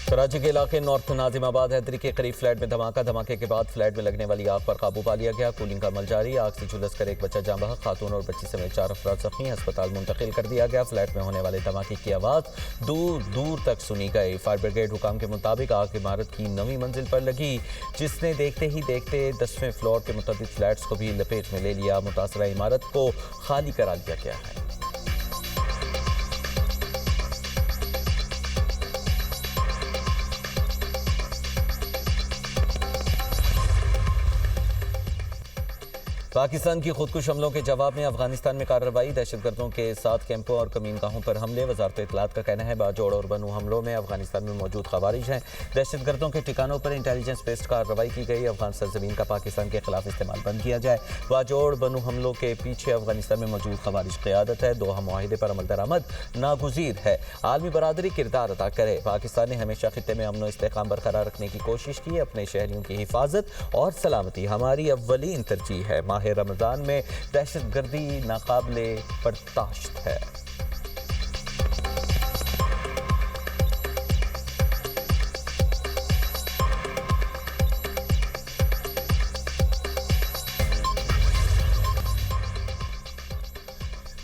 कराची के इलाके नॉर्थ नाजिम आबाद हैदरी के करीब फ्लैट में धमाके के बाद फ्लैट में लगने वाली आग पर काबू पा लिया गया। कूलिंग का अमल जारी। आग से झुलस कर एक बच्चा जाँ बहक, खातून और बच्ची समेत 4 अफराद जख्मी, अस्पताल मुंतकिल कर दिया गया। फ्लैट में होने वाले धमाके की आवाज़ दूर दूर तक सुनी गई। फायर ब्रिगेड हुकाम के मुताबिक आग इमारत की 9वीं मंजिल पर लगी, जिसने देखते ही देखते 10वें फ्लोर के मुतअद्दिद फ्लैट्स को भी लपेट में ले लिया। मुतासरा इमारत को खाली करा लिया गया है। पाकिस्तान की खुदकुश हमलों के जवाब में अफगानिस्तान में कार्रवाई। दहशतगर्दों के 7 कैंपों और कमीनगाहों पर हमले। वजारत इत्तलात का कहना है बाजोड़ और बनू हमलों में अफगानिस्तान में मौजूद खवारिज हैं। दहशतगर्दों के ठिकानों पर इंटेलिजेंस बेस्ड कार्रवाई की गई। अफगान सरजमीन का पाकिस्तान के खिलाफ इस्तेमाल बंद किया जाए। बाजोड़ बनू हमलों के पीछे अफगानिस्तान में मौजूद खवारिज क़यादत है। दोहा मुआहिदे पर अमल दरामद नागुज़ीर है। आलमी बरादरी किरदार अदा करे। पाकिस्तान ने हमेशा खित्ते में अमन व इस्तेहकाम बरकरार रखने की कोशिश की। अपने शहरियों की हिफाजत और सलामती हमारी अव्वलीन तरजीह है। माह रमज़ान में दहशतगर्दी नाकाबिले बर्दाश्त है।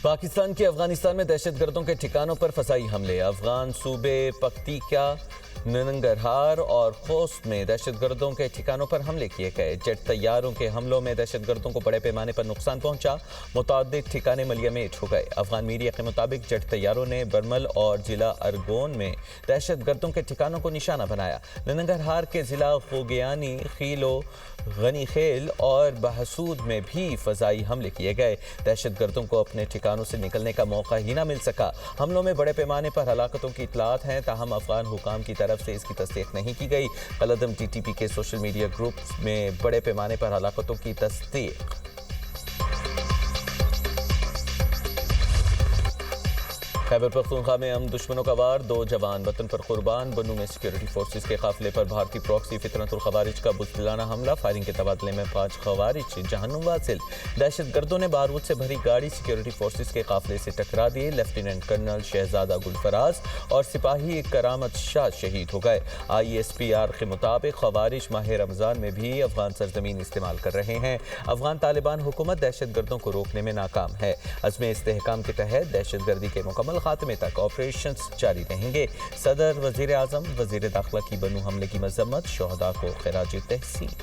पाकिस्तान के अफगानिस्तान में दहशतगर्दों के ठिकानों पर फसाई हमले। अफगान सूबे पख्तिका, नंगरहार और खोस्त में दहशतगर्दों के ठिकानों पर हमले किए गए। जेट तैयारों के हमलों में दहशतगर्दों को बड़े पैमाने पर नुकसान पहुंचा। मुतअद्दिद ठिकाने मलियामेट हो गए। अफगान मीडिया के मुताबिक जेट तैयारों ने बरमल और जिला अरगोन में दहशतगर्दों के ठिकानों को निशाना बनाया। नंगरहार के जिला खोगियानी, खीलो, गनी खेल और बहसूद में भी फजाई हमले किए गए। दहशतगर्दों को अपने ठिकानों से निकलने का मौका ही ना मिल सका। हमलों में बड़े पैमाने पर हलाकतों की इतलात हैं, ताहम अफगान हुकाम की तरफ से इसकी तस्दीक नहीं की गई। कलअदम टीटीपी के सोशल मीडिया ग्रुप में बड़े पैमाने पर हलाकतों की तस्दीक। खैबर पख्तूनख्वा में हम दुश्मनों का वार, 2 जवान वतन पर कुर्बान। बनू में सिक्योरिटी फोर्सेस के काफिले पर भारतीय प्रॉक्सी फितरतुल खवारिज का बुज़दिलाना हमला। फायरिंग के तबादले में 5 खवारिज जहन्नुम वासिल। दहशतगर्दों ने बारूद से भरी गाड़ी सिक्योरिटी फोर्सेस के काफिले से टकरा दी। लेफ्टिनेंट कर्नल शहजादा गुलफराज और सिपाही करामत शाह शहीद हो गए। ISPR के मुताबिक खवारिज माह रमज़ान में भी अफगान सरजमीन इस्तेमाल कर रहे हैं। अफगान तालिबान हुकूमत दहशतगर्दों को रोकने में नाकाम है। अज़्म इस्तेहकाम के तहत दहशतगर्दी के मुकम्मल खात्मे तक ऑपरेशंस जारी रहेंगे। सदर, वज़ीर आज़म, वज़ीर दाखिला की बनू हमले की मज़म्मत। शोहदा को खिराज तहसीन।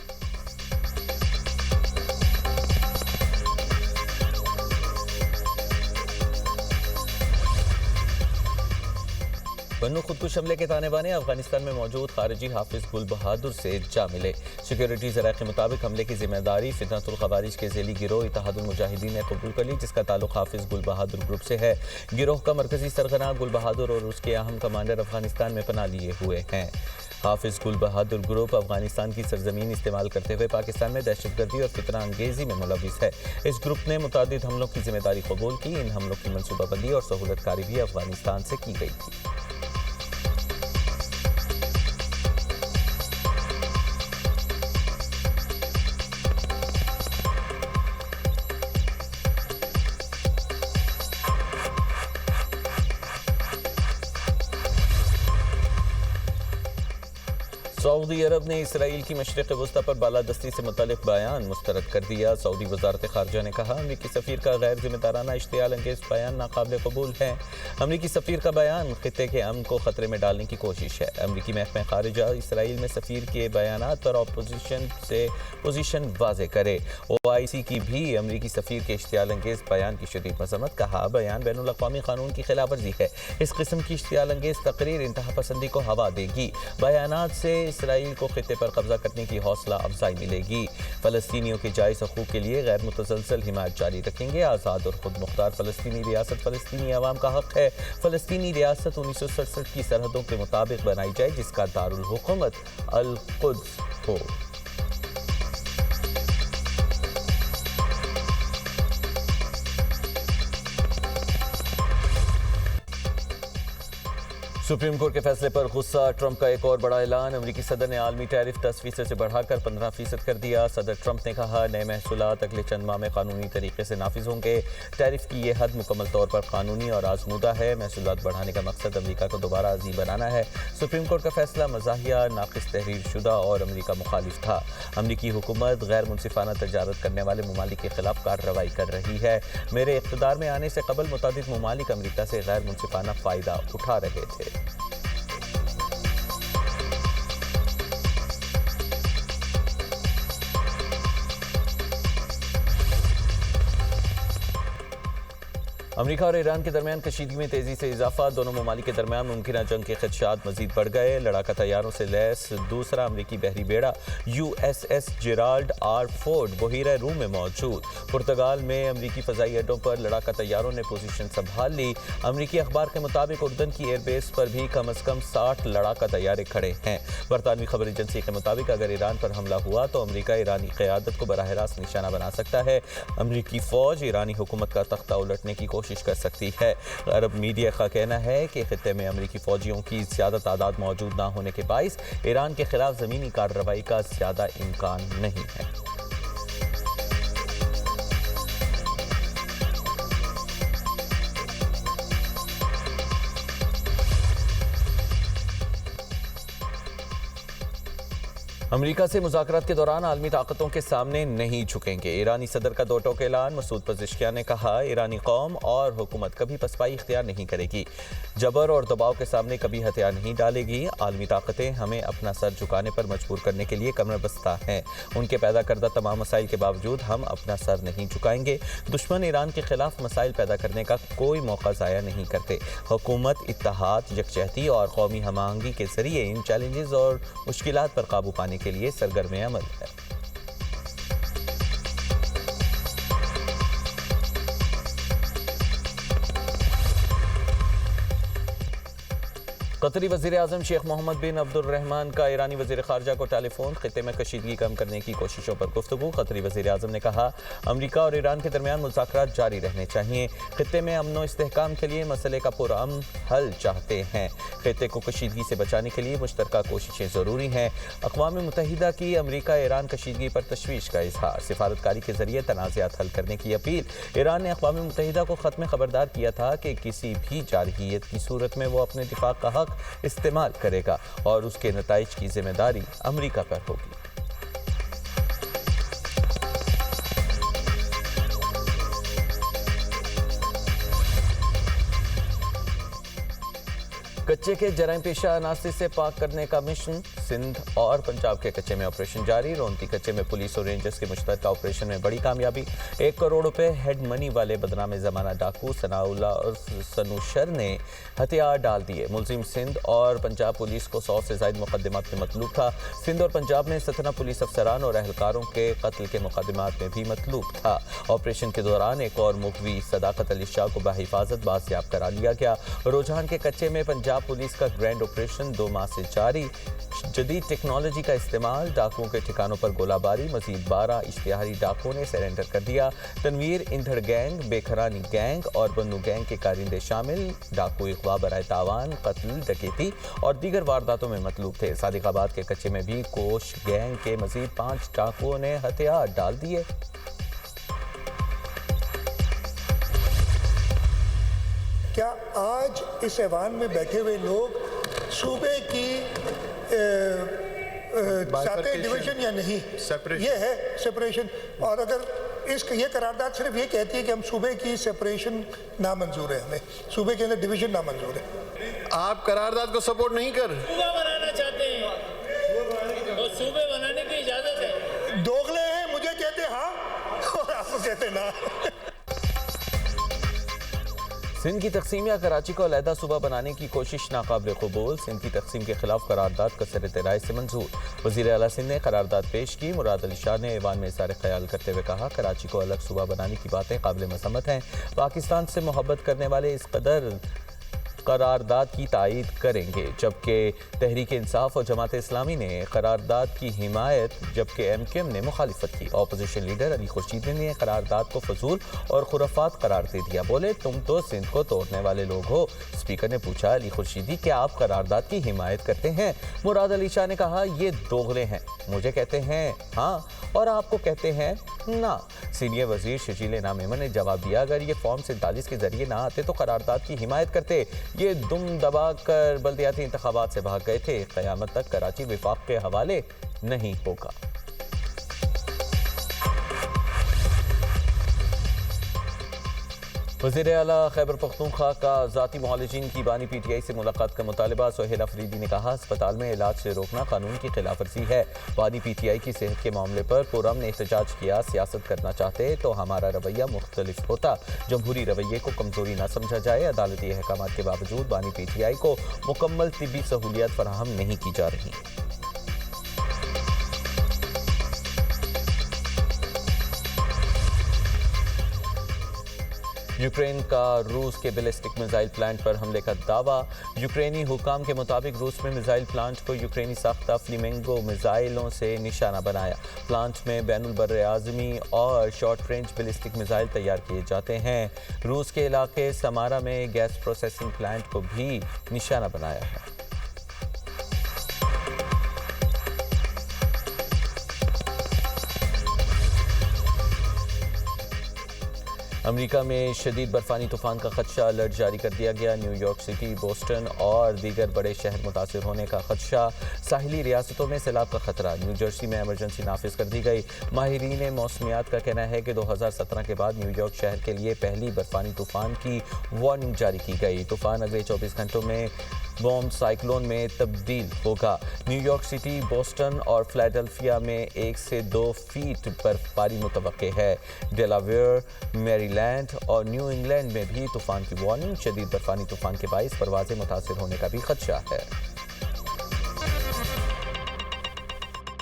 बनू खुदकुश हमले के ताने बाने अफगानिस्तान में मौजूद खारिजी हाफिज गुल बहादुर से जा मिले। सिक्योरिटी ज़राए के मुताबिक हमले की जिम्मेदारी फितनतुल खवारिज के ज़ेली गिरोह इत्तेहादुल मुजाहिदीन ने कबूल कर ली, जिसका ताल्लुक हाफिज गुल बहादुर ग्रुप से है। गिरोह का मरकजी सरगना गुल बहादुर और उसके अहम कमांडर अफगानिस्तान में पनाह लिए हुए हैं। हाफिज गुल बहादुर ग्रुप अफगानिस्तान की सरजमीन इस्तेमाल करते हुए पाकिस्तान में दहशतगर्दी और फितना अंगेजी में मुलविस है। इस ग्रुप ने मुतअद्दिद हमलों की जिम्मेदारी कबूल की। इन हमलों की मनसूबाबंदी और सहूलतकारी भी अफगानिस्तान से की गई थी। सऊदी अरब ने इसराइल की मशरिक़ वस्ता पर बालादस्ती से मुतल्लिक़ बयान मुस्तरद कर दिया। सऊदी वज़ारत ख़ारजा ने कहा अमरीकी सफ़ीर का गैर ज़िम्मेदाराना इश्तियाल अंगेज़ बयान नाक़ाबिल कबूल है। अमरीकी सफ़ीर का बयान ख़ित्ते के अमन को ख़तरे में डालने की कोशिश है। अमरीकी महकमा ख़ारिजा इसराइल में सफ़ीर के बयानात पर अपोजिशन से पोजीशन वाज़े करे। OIC की भी अमरीकी सफ़ीर के इश्तियाल अंगेज़ बयान की शदीद मज़म्मत। कहा बयान बैनुल अक़वामी क़ानून की खिलाफ वर्जी है। इस किस्म की इश्तियाल अंगेज़ तकरीर इंतहा पसंदी को हवा देगी। बयानात से इसराइल को खित्ते पर कब्जा करने की हौसला अफजाई मिलेगी। फ़लस्तीनियों के जायज़ हकूक़ के लिए गैर मुतसलसल हिमायत जारी रखेंगे। आज़ाद और खुद मुख्तार फ़लस्तीनी रियासत फ़लस्तीनी अवाम का हक़ है। फ़लस्तीनी रियासत 1967 की सरहदों के मुताबिक बनाई जाए, जिसका दारुल हुकूमत अल कुद्स हो। सुप्रीम कोर्ट के फैसले पर गुस्सा, ट्रंप का एक और बड़ा ऐलान। अमेरिकी सदर ने आलमी टैरिफ 10% से बढ़ाकर 15% कर दिया। सदर ट्रंप ने कहा नए महसूलात अगले चंद माह में कानूनी तरीके से नाफिज होंगे। टैरिफ की ये हद मुकम्मल तौर पर कानूनी और आजमूदा है। महसूलात बढ़ाने का मकसद अमेरिका को दोबारा अजीम बनाना है। सुप्रीम कोर्ट का फैसला मज़ाहिया, नाक़िस तहरीर शुदा और अमेरिका मुखालिफ था। अमेरिकी हुकूमत गैर मुनसिफाना तजारत करने वाले ममालिक के खिलाफ कार्रवाई कर रही है। मेरे इक़्तिदार में आने से कबल मुतादिद ममालिक अमेरिका से गैर मुनसिफाना फ़ायदा उठा रहे थे। अमेरिका और ईरान के दरमियान कशीदगी में तेजी से इजाफा। दोनों ममालिक के दरमियान मुमकिन जंग के खदशात मजीद बढ़ गए। लड़ाका तैयारों से लैस दूसरा अमेरिकी बहरी बेड़ा USS जेराल्ड R. फोर्ड बहीरा रूम में मौजूद। पुर्तगाल में अमेरिकी फ़ज़ाई अड्डों पर लड़ाका तैयारों ने पोजीशन संभाल ली। अमेरिकी अखबार के मुताबिक उर्दन की एयरबेस पर भी कम अज़ कम 60 लड़ाका तैयारे खड़े हैं। बरतानवी खबर एजेंसी के मुताबिक अगर ईरान पर हमला हुआ तो अमेरिका ईरानी क़यादत को बराह रास्त निशाना बना सकता है। अमेरिकी फ़ौज ईरानी हुकूमत का तख्ता उलटने की कोशिश कर सकती है। अरब मीडिया का कहना है कि खित्ते में अमेरिकी फौजियों की ज़्यादा तादाद मौजूद ना होने के बाइस ईरान के खिलाफ ज़मीनी कार्रवाई का ज़्यादा इम्कान नहीं है। अमेरिका से मुज़ाकरात के दौरान आलमी ताकतों के सामने नहीं झुकेंगे। ईरानी सदर का दो टोक ऐलान। मसूद पज़ेश्कियान ने कहा ईरानी कौम और हुकूमत कभी पसपाई इख्तियार नहीं करेगी, जबर और दबाव के सामने कभी हथियार नहीं डालेगी। आलमी ताकतें हमें अपना सर झुकाने पर मजबूर करने के लिए कमर बस्ता हैं। उनके पैदा करदा तमाम मसाइल के बावजूद हम अपना सर नहीं झुकाएंगे। दुश्मन ईरान के खिलाफ मसाइल पैदा करने का कोई मौका ज़ाया नहीं करते। हुकूमत इत्तेहाद, यकजहती और कौमी हम आहंगी के जरिए इन चैलेंजेस और मुश्किलात पर काबू पाने के लिए सरगर्म अमल है। कतरी वज़ीर आज़म शेख मोहम्मद बिन अब्दुर्रहमान का ईरानी वज़ीर ख़ारजा को टेलीफोन। खित्ते में कशीदगी कम करने की कोशिशों पर गुफ्तगू। कतरी वज़ीर आज़म ने कहा अमेरिका और ईरान के दरमियान मुज़ाकरात जारी रहने चाहिए। खित्ते में अमन व इस्तेहकाम के लिए मसले का पुरअमन हल चाहते हैं। खित्ते को कशीदगी से बचाने के लिए मुश्तरका कोशिशें ज़रूरी हैं। अक़वाम मुत्तहिदा की अमेरिका ईरान कशीदगी पर तशवीश का इजहार। सिफारतकारी के ज़रिए तनाज़ात हल करने की अपील। ईरान ने अक़वाम मुत्तहिदा को ख़त में ख़बरदार किया था कि किसी भी जारहियत की सूरत में वो अपने दिफा का हक इस्तेमाल करेगा और उसके नताइज की जिम्मेदारी अमेरिका पर होगी। कच्चे के जराइम पेशा अनासिर से पाक करने का मिशन। सिंध और पंजाब के कच्चे में ऑपरेशन जारी। रोहतक कच्चे में पुलिस और रेंजर्स के मुश्तरका ऑपरेशन में बड़ी कामयाबी। 1 करोड़ रुपए हेड मनी वाले बदनाम ज़माना डाकू सनाउल्ला और सनूशर ने हथियार डाल दिए। मुलजिम सिंध और पंजाब पुलिस को 100 से ज़ायद मुकदमात में मतलूब था। सिंध और पंजाब में 17 पुलिस अफसरान और अहलकारों के कत्ल के मुकदमात में भी मतलूब था। ऑपरेशन के दौरान एक और मुखवी सदाकत अली शाह को बाहिफाजत बाजियाब करा लिया गया। रुझान के कच्चे में पंजाब पुलिस का ग्रैंड ऑपरेशन 2 माह से जारी। जदीद टेक्नोलॉजी का इस्तेमाल। डाकुओं के ठिकानों पर गोलाबारी। मजीद 12 इश्तिहारी डाकुओं ने सरेंडर कर दिया। तनवीर इंधड़ गैंग, बेखरानी गैंग और बन्नू गैंग के कारिंदे शामिल। डाकू अगवा बराए तावान, कत्ल, डकैती और दीगर वारदातों में मतलूब थे। सादिकाबाद के कच्चे में भी कोश गैंग के मजीद 5 डाकुओं ने हथियार डाल दिए। क्या आज इस ऐवान में बैठे हुए लोग सूबे की चाहते डिवीजन या नहीं? ये है सेपरेशन। और अगर ये करारदाद सिर्फ ये कहती है कि हम सूबे की सेपरेशन नामंजूर है, हमें सूबे के अंदर डिवीजन नामंजूर है। आप करारदाद को सपोर्ट नहीं कर, सूबा बनाना चाहते हैं और सूबे बनाने की इजाजत है। दोगले हैं, मुझे कहते हाँ और आपको कहते ना। सिंध की तकसीम या कराची को अलहदा सूबा बनाने की कोशिश नाकाबिल कबूल। सिंध की तकसीम के खिलाफ करारदाद कसरत राय से मंजूर। वज़ीर आला सिंध ने करारदाद पेश की। मुराद अली शाह ने ऐवान में इज़हार ख्याल करते हुए कहा कराची को अलग सूबा बनाने की बातें काबिल मसम्मत हैं। पाकिस्तान से मोहब्बत करने वाले इस कदर قرارداد کی تائید کریں گے، جبکہ تحریک انصاف اور جماعت اسلامی نے قرارداد کی حمایت جبکہ ایم کیو ایم نے مخالفت کی۔ اپوزیشن لیڈر علی خورشید نے قرارداد کو فضول اور خرافات قرار دے دیا، بولے تم تو سندھ کو توڑنے والے لوگ ہو۔ اسپیکر نے پوچھا علی خورشیدی کیا آپ قرارداد کی حمایت کرتے ہیں؟ مراد علی شاہ نے کہا یہ دوغلے ہیں، مجھے کہتے ہیں ہاں اور آپ کو کہتے ہیں نہ۔ سینئر وزیر شجیل انعام میمن نے جواب دیا اگر یہ فارم 47 کے ذریعے نہ آتے تو قرارداد کی حمایت کرتے، یہ دم دبا کر بلدیاتی انتخابات سے بھاگ گئے تھے، قیامت تک کراچی وفاق کے حوالے نہیں ہوگا۔ وزیر اعلیٰ خیبر پختونخوا کا ذاتی معالجین کی بانی پی ٹی آئی سے ملاقات کا مطالبہ۔ سہیل افریدی نے کہا اسپتال میں علاج سے روکنا قانون کی خلاف ورزی ہے۔ بانی پی ٹی آئی کی صحت کے معاملے پر پورم نے احتجاج کیا، سیاست کرنا چاہتے تو ہمارا رویہ مختلف ہوتا، جمہوری رویے کو کمزوری نہ سمجھا جائے۔ عدالتی احکامات کے باوجود بانی پی ٹی آئی کو مکمل طبی سہولیات فراہم نہیں کی جا رہی۔ یوکرین کا روس کے بیلسٹک میزائل پلانٹ پر حملے کا دعویٰ۔ یوکرینی حکام کے مطابق روس میں میزائل پلانٹ کو یوکرینی ساختہ فلیمنگو میزائلوں سے نشانہ بنایا۔ پلانٹ میں بین البراعظمی اور شارٹ رینج بیلسٹک میزائل تیار کیے جاتے ہیں۔ روس کے علاقے سمارا میں گیس پروسیسنگ پلانٹ کو بھی نشانہ بنایا ہے۔ امریکہ میں شدید برفانی طوفان کا خدشہ، الرٹ جاری کر دیا گیا۔ نیو یارک سٹی، بوسٹن اور دیگر بڑے شہر متاثر ہونے کا خدشہ، ساحلی ریاستوں میں سیلاب کا خطرہ۔ نیو جرسی میں ایمرجنسی نافذ کر دی گئی۔ ماہرین موسمیات کا کہنا ہے کہ 2017 کے بعد نیو یارک شہر کے لیے پہلی برفانی طوفان کی وارننگ جاری کی گئی۔ طوفان اگلے 24 گھنٹوں میں بوم سائیکلون میں تبدیل ہوگا۔ نیو یارک سٹی، بوسٹن اور فلاڈیلفیا میں 1 سے 2 فیٹ برف باری متوقع ہے۔ ڈیلاویئر، میری لینڈ اور نیو انگلینڈ میں بھی طوفان کی وارننگ۔ شدید برفانی طوفان کے باعث پروازیں متاثر ہونے کا بھی خدشہ ہے۔